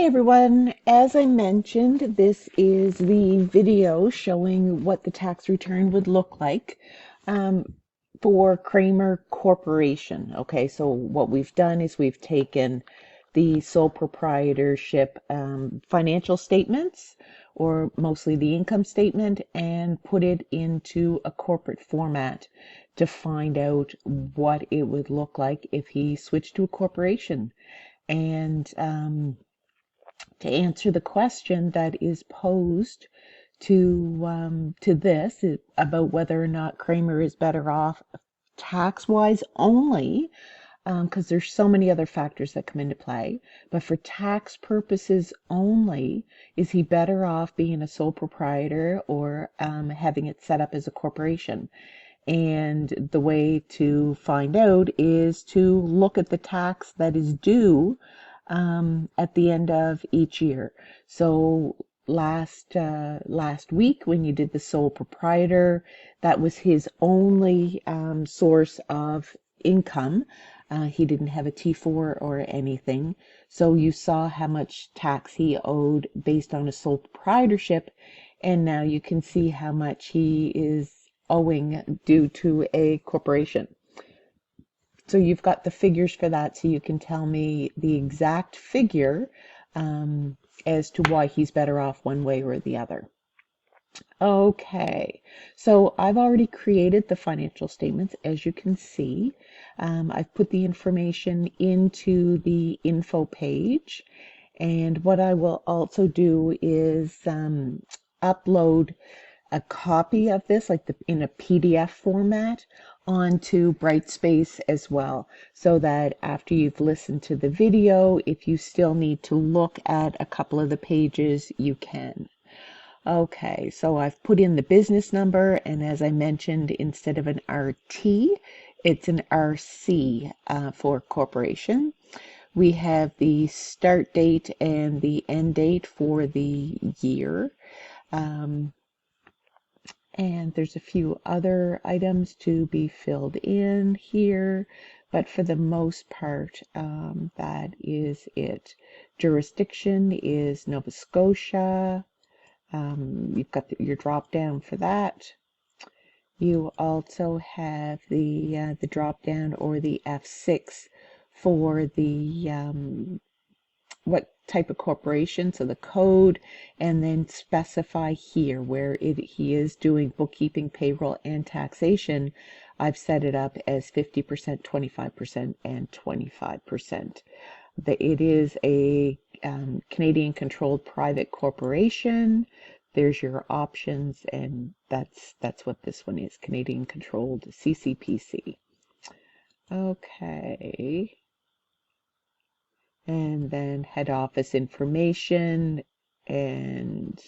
everyone, as I mentioned, this is the video showing what the tax return would look like um, for Kramer Corporation. Okay, so what we've done is we've taken the sole proprietorship financial statements, or mostly the income statement, and put it into a corporate format to find out what it would look like if he switched to a corporation. And to answer the question that is posed to this about whether or not Kramer is better off tax-wise only, because there's so many other factors that come into play. But for tax purposes only, is he better off being a sole proprietor or having it set up as a corporation? And the way to find out is to look at the tax that is due at the end of each year. So last week when you did the sole proprietor, that was his only source of income. He didn't have a T4 or anything. So you saw how much tax he owed based on a sole proprietorship, and now you can see how much he is owing due to a corporation. So you've got the figures for that, so you can tell me the exact figure as to why he's better off one way or the other. Okay, so I've already created the financial statements, as you can see. I've put the information into the info page, and what I will also do is upload a copy of this, like in a PDF format, onto Brightspace as well, so that after you've listened to the video, if you still need to look at a couple of the pages, you can. Okay, so I've put in the business number, and as I mentioned, instead of an RT, it's an RC for corporation. We have the start date and the end date for the year. And there's a few other items to be filled in here, but for the most part, that is it. Jurisdiction is Nova Scotia. You've got your drop down for that. You also have the drop down or the F6 for the what type of corporation, so the code, and then specify here where he is doing bookkeeping, payroll, and taxation. I've set it up as 50%, 25%, and 25%. It is a Canadian controlled private corporation. There's your options, and that's what this one is, Canadian controlled CCPC. Okay. And then head office information, and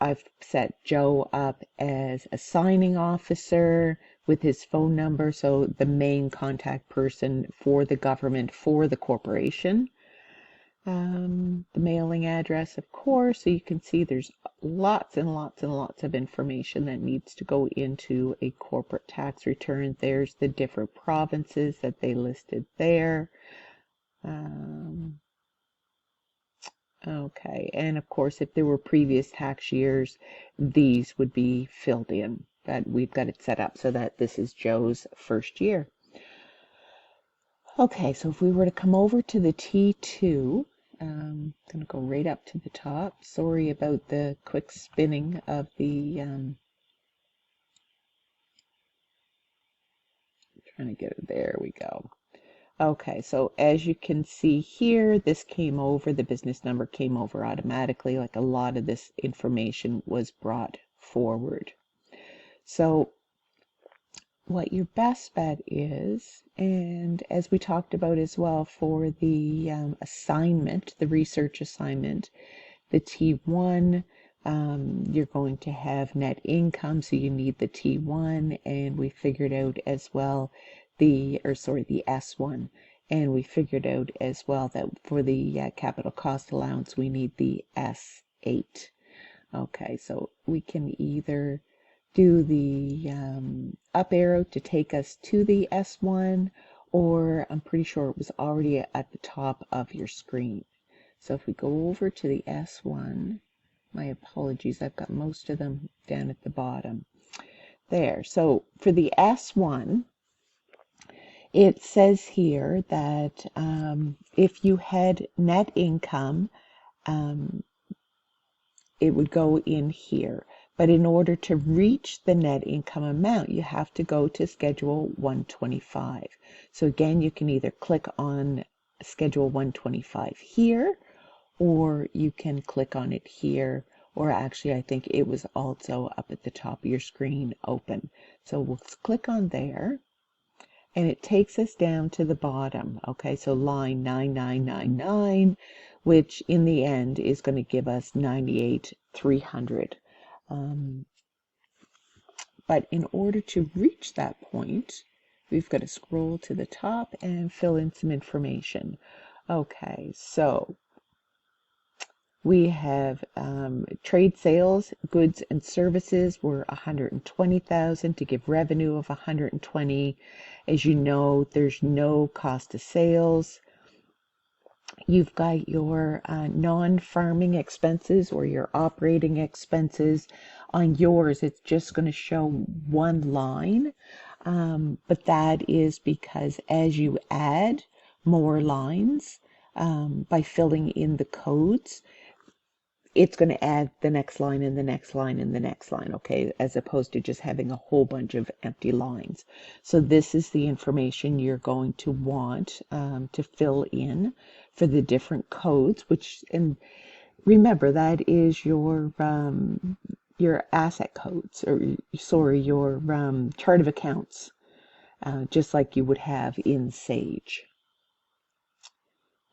I've set Joe up as a signing officer with his phone number, so the main contact person for the government, for the corporation. The mailing address, of course, so you can see there's lots and lots and lots of information that needs to go into a corporate tax return. There's the different provinces that they listed there. Okay, and of course, if there were previous tax years, these would be filled in. But we've got it set up so that this is Joe's first year. Okay, so if we were to come over to the T2, I'm going to go right up to the top. Sorry about the quick spinning of the, trying to get it, there we go. Okay, so as you can see here, this came over, the business number came over automatically, like a lot of this information was brought forward. So what your best bet is, and as we talked about as well for the assignment, the research assignment, the T1, you're going to have net income, so you need the T1, and we figured out as well the S1, and we figured out as well that for the capital cost allowance we need the S8. Okay, so we can either do the up arrow to take us to the S1, or I'm pretty sure it was already at the top of your screen. So if we go over to the S1, my apologies, I've got most of them down at the bottom. There, so for the S1, it says here that if you had net income, um, it would go in here. But in order to reach the net income amount, you have to go to Schedule 125. So again, you can either click on Schedule 125 here, or you can click on it here, or actually I think it was also up at the top of your screen open. So we'll click on there, and it takes us down to the bottom. Okay, so line 9999, which in the end is going to give us 98,300. But in order to reach that point, we've got to scroll to the top and fill in some information. Okay, so we have trade sales, goods and services were 120,000 to give revenue of 120. As you know, there's no cost of sales. You've got your non-farming expenses or your operating expenses. On yours, it's just going to show one line, but that is because as you add more lines by filling in the codes, it's going to add the next line and the next line and the next line, okay, as opposed to just having a whole bunch of empty lines. So this is the information you're going to want to fill in for the different codes, which, and remember, that is your asset codes, or sorry, your chart of accounts, just like you would have in Sage.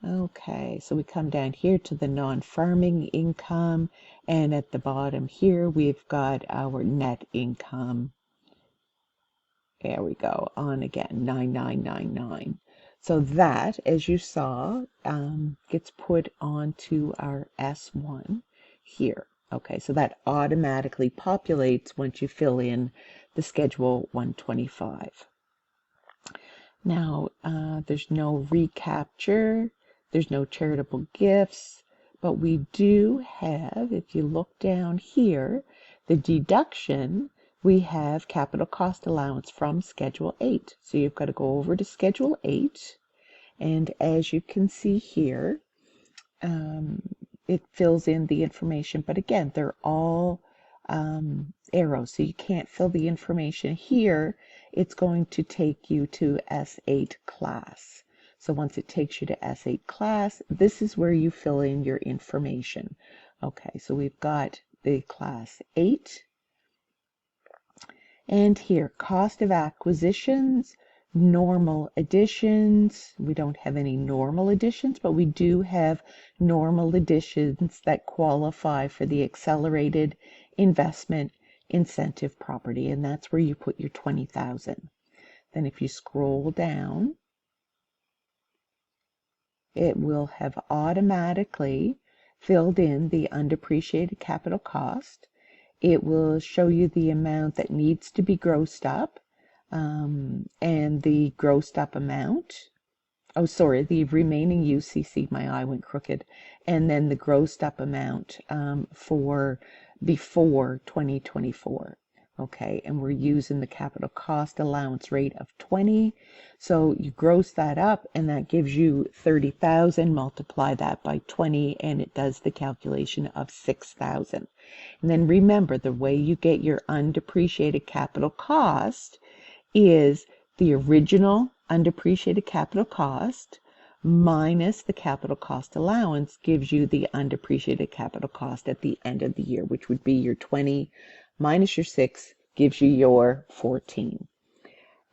Okay, so we come down here to the non-farming income, and at the bottom here we've got our net income. There we go, on again, 9999. So that, as you saw, gets put onto our S1 here. Okay, so that automatically populates once you fill in the Schedule 125. Now, there's no recapture. There's no charitable gifts, but we do have, if you look down here, the deduction, we have capital cost allowance from Schedule 8. So you've got to go over to Schedule 8, and as you can see here, it fills in the information, but again, they're all arrows, so you can't fill the information here. It's going to take you to S8 class. So once it takes you to S8 class, this is where you fill in your information. Okay, so we've got the class 8. And here, cost of acquisitions, normal additions. We don't have any normal additions, but we do have normal additions that qualify for the accelerated investment incentive property, and that's where you put your 20,000. Then if you scroll down, it will have automatically filled in the undepreciated capital cost. It will show you the amount that needs to be grossed up, and the grossed up amount. Oh, sorry, the remaining UCC, my eye went crooked, and then the grossed up amount for before 2024. Okay, and we're using the capital cost allowance rate of 20. So you gross that up, and that gives you 30,000. Multiply that by 20, and it does the calculation of 6,000. And then remember, the way you get your undepreciated capital cost is the original undepreciated capital cost minus the capital cost allowance gives you the undepreciated capital cost at the end of the year, which would be your 20 minus your 6 gives you your 14.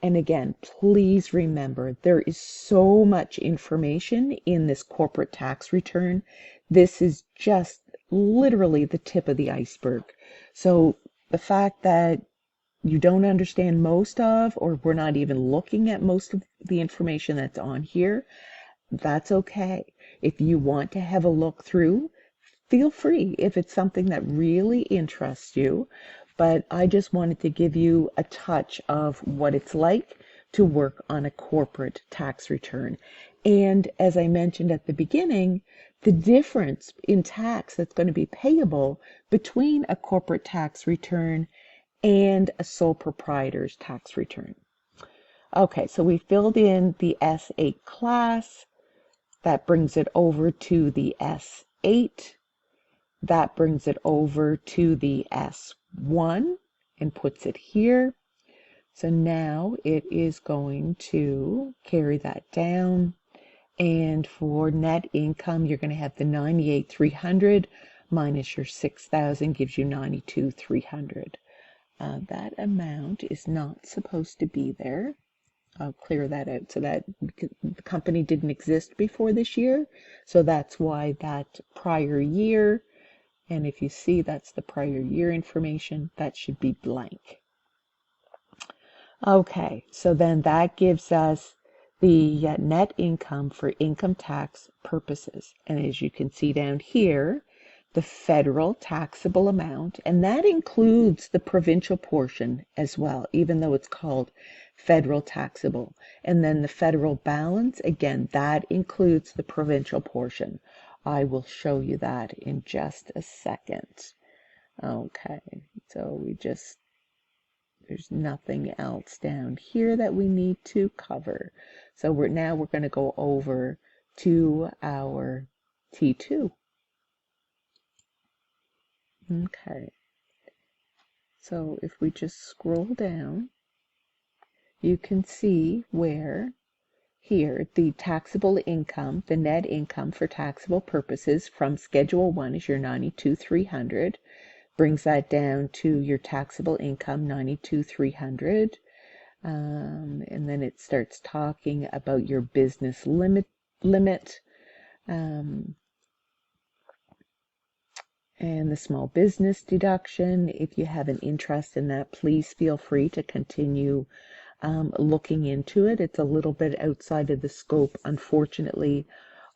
And again, please remember, there is so much information in this corporate tax return. This is just literally the tip of the iceberg. So the fact that you don't understand most of, or we're not even looking at most of the information that's on here, that's okay. If you want to have a look through, feel free if it's something that really interests you. But I just wanted to give you a touch of what it's like to work on a corporate tax return. And as I mentioned at the beginning, the difference in tax that's going to be payable between a corporate tax return and a sole proprietor's tax return. Okay, so we filled in the S8 class. That brings it over to the S8. That brings it over to the S1 and puts it here. So now it is going to carry that down. And for net income, you're going to have the 98,300 minus your 6,000 gives you 92,300. That amount is not supposed to be there. I'll clear that out so that the company didn't exist before this year. So that's why that prior year, and if you see that's the prior year information, that should be blank. Okay, so then that gives us the net income for income tax purposes. And as you can see down here, the federal taxable amount, and that includes the provincial portion as well, even though it's called federal taxable. And then the federal balance, again, that includes the provincial portion. I will show you that in just a second. Okay, so there's nothing else down here that we need to cover. So we're going to go over to our T2. Okay. So if we just scroll down, you can see where here the taxable income, the net income for taxable purposes from Schedule 1 is your 92,300. Brings that down to your taxable income, 92,300. And then it starts talking about your business limit. And the small business deduction. If you have an interest in that, please feel free to continue looking into it. It's a little bit outside of the scope, unfortunately,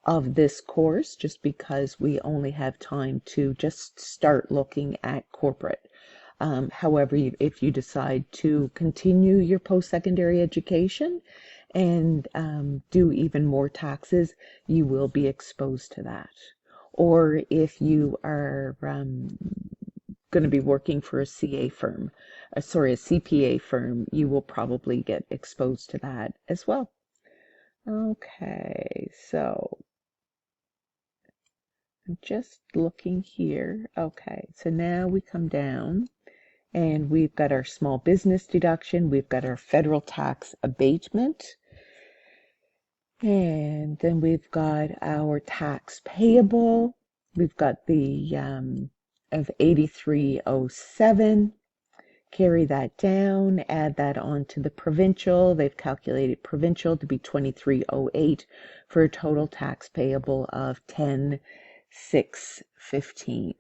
of this course, just because we only have time to just start looking at corporate. However, if you decide to continue your post-secondary education and do even more taxes, you will be exposed to that. Or if you are going to be working for a CPA firm, you will probably get exposed to that as well. Okay, so I'm just looking here. Okay, so now we come down and we've got our small business deduction, we've got our federal tax abatement, and then we've got our tax payable. We've got the of 8307. Carry that down, add that on to the provincial. They've calculated provincial to be 2308 for a total tax payable of 10,615.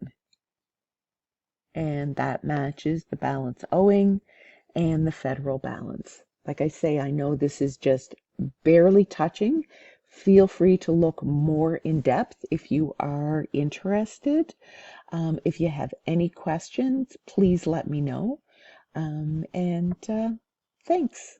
And that matches the balance owing and the federal balance. Like I say, I know this is just barely touching. Feel free to look more in depth if you are interested. If you have any questions, please let me know. Thanks.